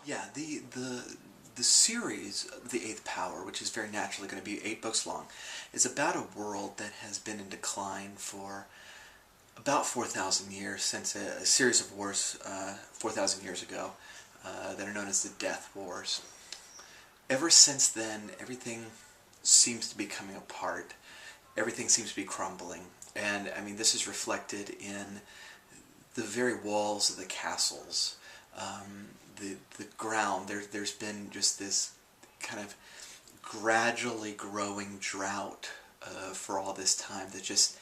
Yeah, the series, The Eighth Power, which is very naturally going to be 8 books long, is about a world that has been in decline for about 4,000 years, since a series of wars 4,000 years ago that are known as the Death Wars. Ever since then, everything seems to be coming apart. Everything seems to be crumbling. And, I mean, this is reflected in the very walls of the castles. The ground, there's been just this kind of gradually growing drought for all this time that just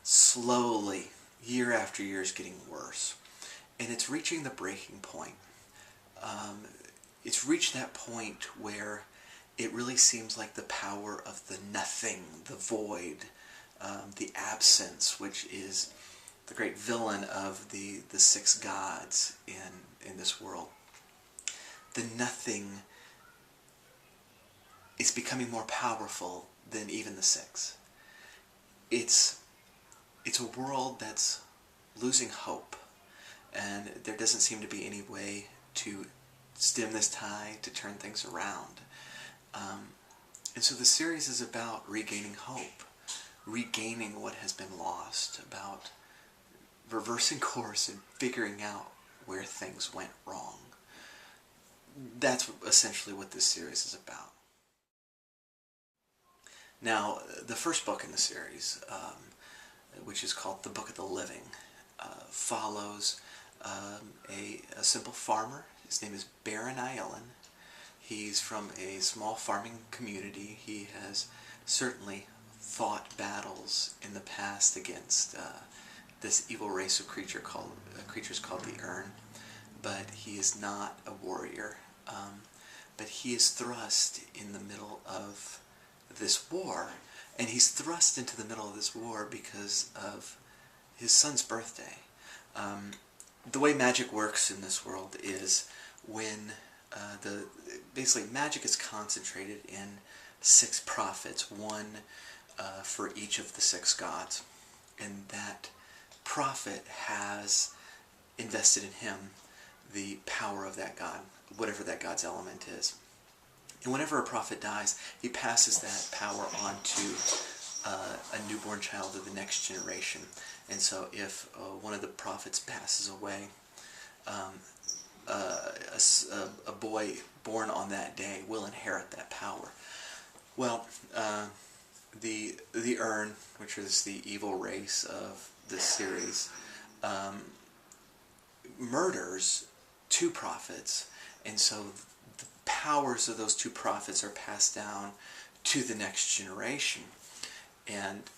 slowly, year after year, is getting worse. And it's reaching the breaking point. It's reached that point where it really seems like the power of the nothing, the void, the absence, which is the great villain of the six gods in this world. The nothing is becoming more powerful than even the six. It's a world that's losing hope, and there doesn't seem to be any way to stem this tide, to turn things around. And so the series is about regaining hope, regaining what has been lost, about reversing course and figuring out where things went wrong. That's essentially what this series is about. Now, the first book in the series, which is called The Book of the Living, follows a simple farmer. His name is Baron Ielen. He's from a small farming community. He has certainly fought battles in the past against this evil race of creatures called the Urn, but he is not a warrior. But he is thrust in the middle of this war, and he's thrust into the middle of this war because of his son's birthday. The way magic works in this world is when basically magic is concentrated in 6 prophets, one for each of the 6 gods, and that prophet has invested in him the power of that god, whatever that god's element is. And whenever a prophet dies, he passes that power on to a newborn child of the next generation. And so if one of the prophets passes away, a boy born on that day will inherit that power. Well, the Urn, which is the evil race of this series, murders 2 prophets, and so the powers of those 2 prophets are passed down to the next generation. And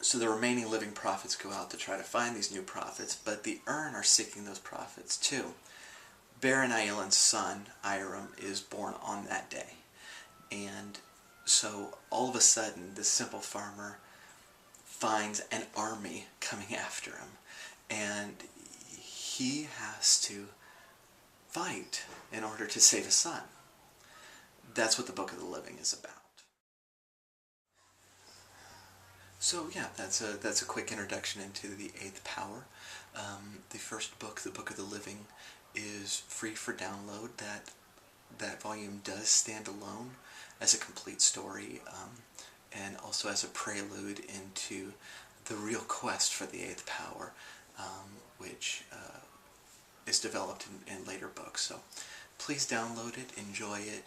so the remaining living prophets go out to try to find these new prophets, but the Urn are seeking those prophets too. Baron Ielen's son, Iram, is born on that day. And so all of a sudden, this simple farmer finds an army coming after him. And he has to fight in order to save his son. That's what the Book of the Living is about. So yeah, that's a quick introduction into the Eighth Power. The first book, The Book of the Living, is free for download. That volume does stand alone as a complete story, and also as a prelude into the real quest for the Eighth Power, which is developed in later books. So please download it, enjoy it.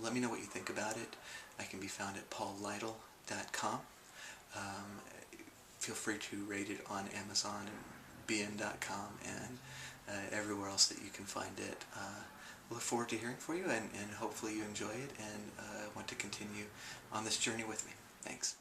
Let me know what you think about it. I can be found at paullytle.com. Feel free to rate it on Amazon and bn.com and everywhere else that you can find it. Look forward to hearing from you, and hopefully you enjoy it and want to continue on this journey with me. Thanks.